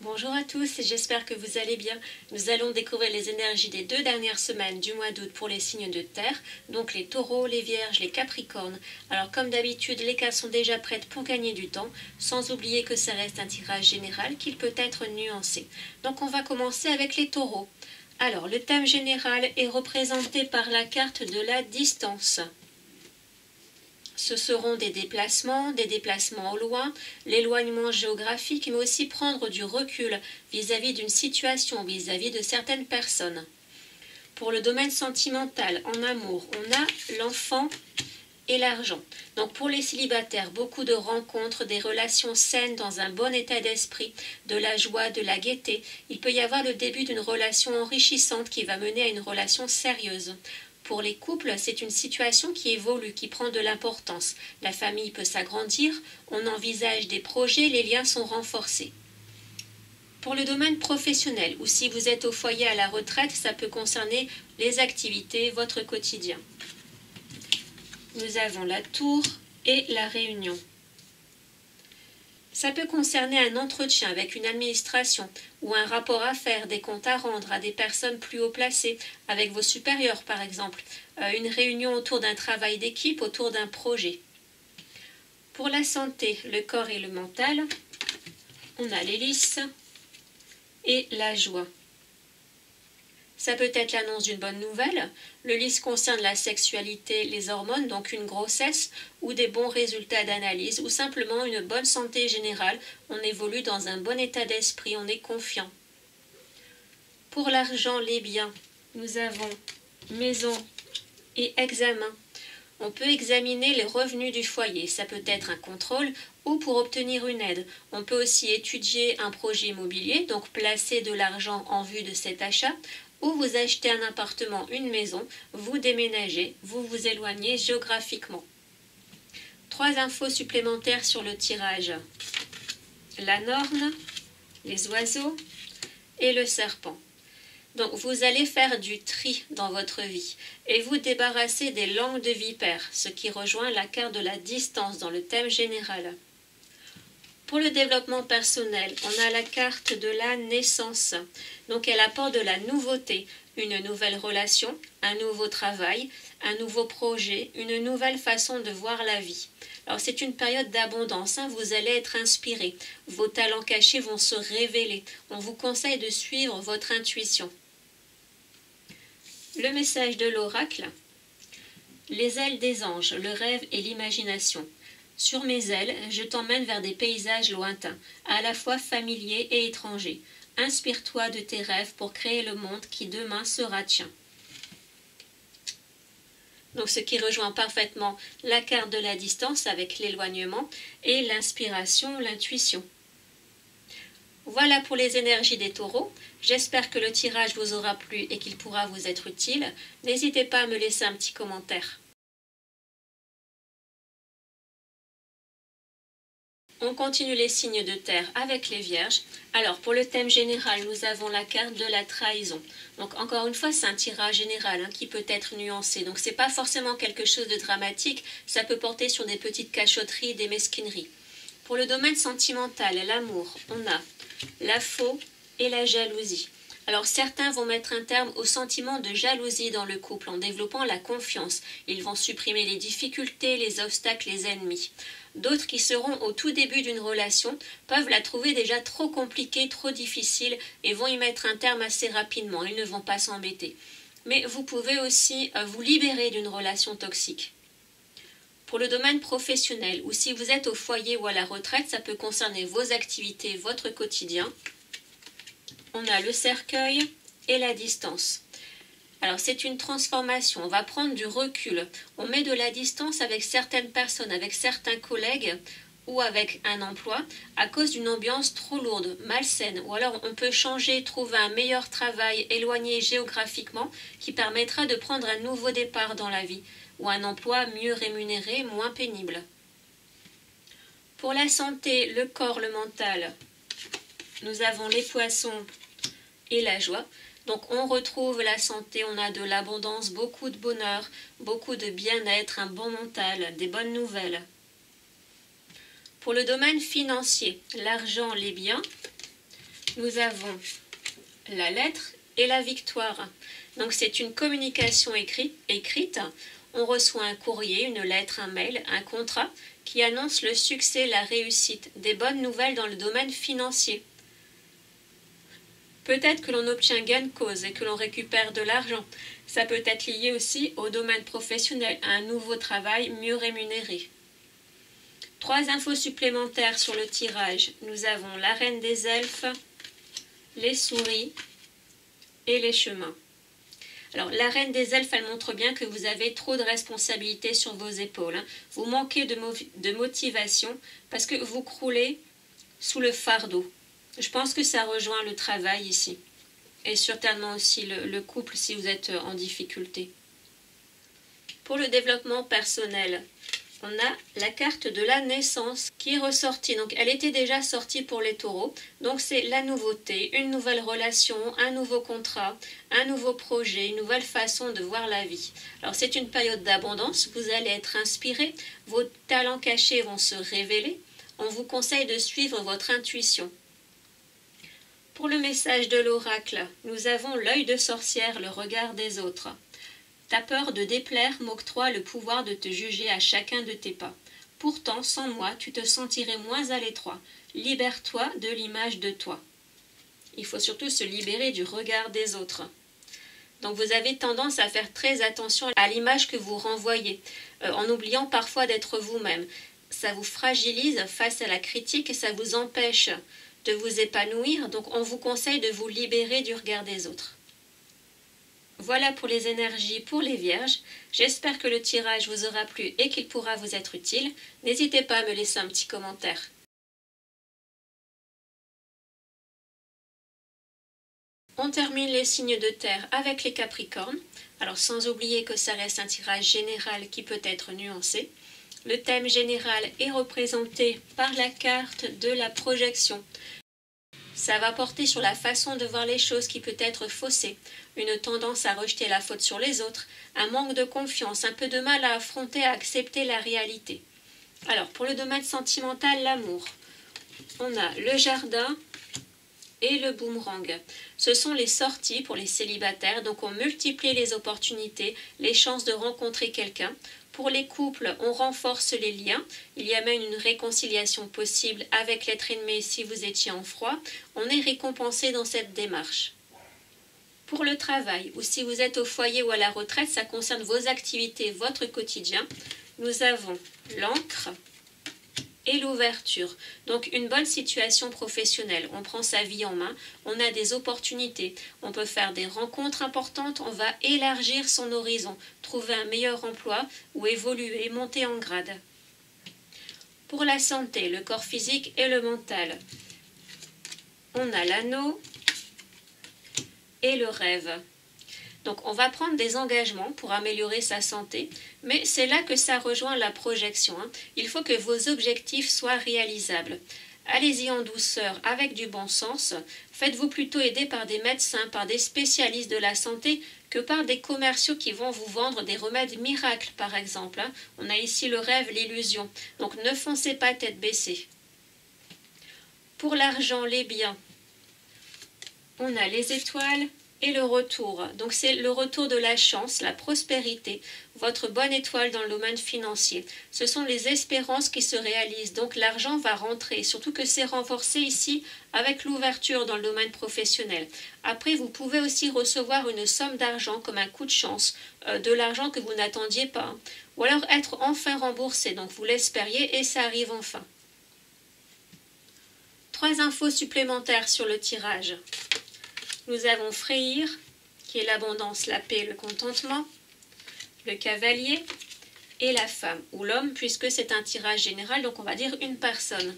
Bonjour à tous, j'espère que vous allez bien. Nous allons découvrir les énergies des 2 dernières semaines du mois d'août pour les signes de terre, donc les taureaux, les vierges, les capricornes. Alors comme d'habitude, les cartes sont déjà prêtes pour gagner du temps, sans oublier que ça reste un tirage général qu'il peut être nuancé. Donc on va commencer avec les taureaux. Alors le thème général est représenté par la carte de la distance. Ce seront des déplacements au loin, l'éloignement géographique, mais aussi prendre du recul vis-à-vis d'une situation, vis-à-vis de certaines personnes. Pour le domaine sentimental, en amour, on a l'enfant et l'argent. Donc pour les célibataires, beaucoup de rencontres, des relations saines dans un bon état d'esprit, de la joie, de la gaieté. Il peut y avoir le début d'une relation enrichissante qui va mener à une relation sérieuse. Pour les couples, c'est une situation qui évolue, qui prend de l'importance. La famille peut s'agrandir, on envisage des projets, les liens sont renforcés. Pour le domaine professionnel, ou si vous êtes au foyer à la retraite, ça peut concerner les activités, votre quotidien. Nous avons la tour et la réunion. Ça peut concerner un entretien avec une administration ou un rapport à faire, des comptes à rendre à des personnes plus haut placées, avec vos supérieurs par exemple, une réunion autour d'un travail d'équipe, autour d'un projet. Pour la santé, le corps et le mental, on a l'hélice et la joie. Ça peut être l'annonce d'une bonne nouvelle. Le lys concerne la sexualité, les hormones, donc une grossesse, ou des bons résultats d'analyse, ou simplement une bonne santé générale. On évolue dans un bon état d'esprit, on est confiant. Pour l'argent, les biens, nous avons maison et examen. On peut examiner les revenus du foyer, ça peut être un contrôle ou pour obtenir une aide. On peut aussi étudier un projet immobilier, donc placer de l'argent en vue de cet achat, ou vous achetez un appartement, une maison, vous déménagez, vous vous éloignez géographiquement. 3 infos supplémentaires sur le tirage. La norne, les oiseaux et le serpent. Donc vous allez faire du tri dans votre vie et vous débarrasser des langues de vipère, ce qui rejoint la carte de la distance dans le thème général. Pour le développement personnel, on a la carte de la naissance. Donc elle apporte de la nouveauté, une nouvelle relation, un nouveau travail, un nouveau projet, une nouvelle façon de voir la vie. Alors c'est une période d'abondance, vous allez être inspiré, vos talents cachés vont se révéler. On vous conseille de suivre votre intuition. Le message de l'oracle, les ailes des anges, le rêve et l'imagination. Sur mes ailes, je t'emmène vers des paysages lointains, à la fois familiers et étrangers. Inspire-toi de tes rêves pour créer le monde qui demain sera tien. Donc ce qui rejoint parfaitement la carte de la distance avec l'éloignement et l'inspiration, l'intuition. Voilà pour les énergies des taureaux. J'espère que le tirage vous aura plu et qu'il pourra vous être utile. N'hésitez pas à me laisser un petit commentaire. On continue les signes de terre avec les vierges. Alors pour le thème général, nous avons la carte de la trahison. Donc encore une fois, c'est un tirage général qui peut être nuancé. Donc c'est pas forcément quelque chose de dramatique, ça peut porter sur des petites cachotteries, des mesquineries. Pour le domaine sentimental, l'amour, on a la faux et la jalousie. Alors certains vont mettre un terme au sentiment de jalousie dans le couple en développant la confiance. Ils vont supprimer les difficultés, les obstacles, les ennemis. D'autres qui seront au tout début d'une relation peuvent la trouver déjà trop compliquée, trop difficile et vont y mettre un terme assez rapidement. Ils ne vont pas s'embêter. Mais vous pouvez aussi vous libérer d'une relation toxique. Pour le domaine professionnel ou si vous êtes au foyer ou à la retraite, ça peut concerner vos activités, votre quotidien. On a le cercueil et la distance. Alors c'est une transformation, on va prendre du recul, on met de la distance avec certaines personnes, avec certains collègues ou avec un emploi à cause d'une ambiance trop lourde, malsaine, ou alors on peut changer, trouver un meilleur travail éloigné géographiquement qui permettra de prendre un nouveau départ dans la vie ou un emploi mieux rémunéré, moins pénible. Pour la santé, le corps, le mental, nous avons les poissons et la joie. Donc on retrouve la santé, on a de l'abondance, beaucoup de bonheur, beaucoup de bien-être, un bon mental, des bonnes nouvelles. Pour le domaine financier, l'argent, les biens, nous avons la lettre et la victoire. Donc c'est une communication écrite. On reçoit un courrier, une lettre, un mail, un contrat qui annonce le succès, la réussite, des bonnes nouvelles dans le domaine financier. Peut-être que l'on obtient gain de cause et que l'on récupère de l'argent. Ça peut être lié aussi au domaine professionnel, à un nouveau travail mieux rémunéré. 3 infos supplémentaires sur le tirage. Nous avons la reine des elfes, les souris et les chemins. Alors, la reine des elfes, elle montre bien que vous avez trop de responsabilités sur vos épaules. Vous manquez de motivation parce que vous croulez sous le fardeau. Je pense que ça rejoint le travail ici. Et certainement aussi le couple si vous êtes en difficulté. Pour le développement personnel, on a la carte de la naissance qui est ressortie. Donc elle était déjà sortie pour les taureaux. Donc c'est la nouveauté, une nouvelle relation, un nouveau contrat, un nouveau projet, une nouvelle façon de voir la vie. Alors c'est une période d'abondance, vous allez être inspiré, vos talents cachés vont se révéler. On vous conseille de suivre votre intuition. Pour le message de l'oracle, nous avons l'œil de sorcière, le regard des autres. Ta peur de déplaire m'octroie le pouvoir de te juger à chacun de tes pas. Pourtant, sans moi, tu te sentirais moins à l'étroit. Libère-toi de l'image de toi. Il faut surtout se libérer du regard des autres. Donc vous avez tendance à faire très attention à l'image que vous renvoyez, en oubliant parfois d'être vous-même. Ça vous fragilise face à la critique et ça vous empêche de vous épanouir. Donc on vous conseille de vous libérer du regard des autres. Voilà pour les énergies pour les vierges. J'espère que le tirage vous aura plu et qu'il pourra vous être utile. N'hésitez pas à me laisser un petit commentaire. On termine les signes de terre avec les capricornes. Alors sans oublier que ça reste un tirage général qui peut être nuancé. Le thème général est représenté par la carte de la projection. Ça va porter sur la façon de voir les choses qui peut être faussée, une tendance à rejeter la faute sur les autres, un manque de confiance, un peu de mal à affronter, à accepter la réalité. Alors, pour le domaine sentimental, l'amour, on a le jardin et le boomerang. Ce sont les sorties pour les célibataires, donc on multiplie les opportunités, les chances de rencontrer quelqu'un. Pour les couples, on renforce les liens. Il y a même une réconciliation possible avec l'être aimé si vous étiez en froid. On est récompensé dans cette démarche. Pour le travail, ou si vous êtes au foyer ou à la retraite, ça concerne vos activités, votre quotidien. Nous avons l'encre et l'ouverture. Donc une bonne situation professionnelle. On prend sa vie en main, on a des opportunités, on peut faire des rencontres importantes, on va élargir son horizon, trouver un meilleur emploi ou évoluer, monter en grade. Pour la santé, le corps physique et le mental, on a l'anneau et le rêve. Donc on va prendre des engagements pour améliorer sa santé, mais c'est là que ça rejoint la projection. Il faut que vos objectifs soient réalisables. Allez-y en douceur, avec du bon sens. Faites-vous plutôt aider par des médecins, par des spécialistes de la santé, que par des commerciaux qui vont vous vendre des remèdes miracles, par exemple. On a ici le rêve, l'illusion. Donc ne foncez pas tête baissée. Pour l'argent, les biens, on a les étoiles et le retour. Donc c'est le retour de la chance, la prospérité, votre bonne étoile dans le domaine financier. Ce sont les espérances qui se réalisent. Donc l'argent va rentrer, surtout que c'est renforcé ici avec l'ouverture dans le domaine professionnel. Après, vous pouvez aussi recevoir une somme d'argent comme un coup de chance, de l'argent que vous n'attendiez pas. Ou alors être enfin remboursé, donc vous l'espériez et ça arrive enfin. 3 infos supplémentaires sur le tirage. Nous avons Freyr, qui est l'abondance, la paix, le contentement, le cavalier et la femme, ou l'homme, puisque c'est un tirage général, donc on va dire une personne.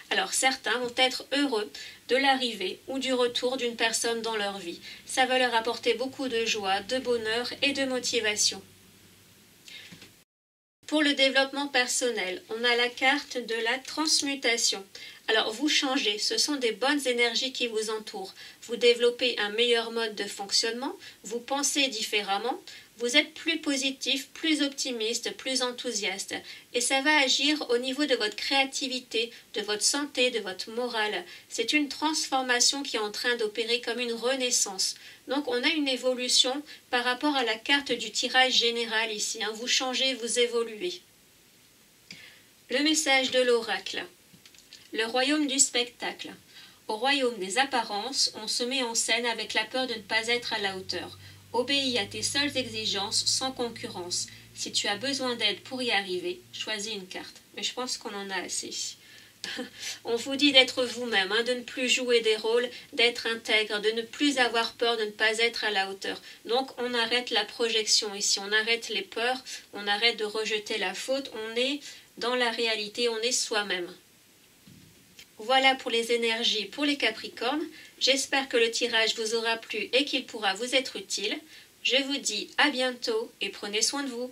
Alors certains vont être heureux de l'arrivée ou du retour d'une personne dans leur vie. Ça va leur apporter beaucoup de joie, de bonheur et de motivation. Pour le développement personnel, on a la carte de la transmutation. Alors vous changez, ce sont des bonnes énergies qui vous entourent. Vous développez un meilleur mode de fonctionnement, vous pensez différemment, Vous êtes plus positif, plus optimiste, plus enthousiaste. Et ça va agir au niveau de votre créativité, de votre santé, de votre morale. C'est une transformation qui est en train d'opérer comme une renaissance. Donc on a une évolution par rapport à la carte du tirage général ici. Vous changez, vous évoluez. Le message de l'oracle. Le royaume du spectacle. Au royaume des apparences, on se met en scène avec la peur de ne pas être à la hauteur. Obéis à tes seules exigences, sans concurrence. Si tu as besoin d'aide pour y arriver, choisis une carte. Mais je pense qu'on en a assez ici. On vous dit d'être vous-même, de ne plus jouer des rôles, d'être intègre, de ne plus avoir peur de ne pas être à la hauteur. Donc on arrête la projection ici, on arrête les peurs, on arrête de rejeter la faute, on est dans la réalité, on est soi-même. Voilà pour les énergies pour les Capricornes. J'espère que le tirage vous aura plu et qu'il pourra vous être utile. Je vous dis à bientôt et prenez soin de vous.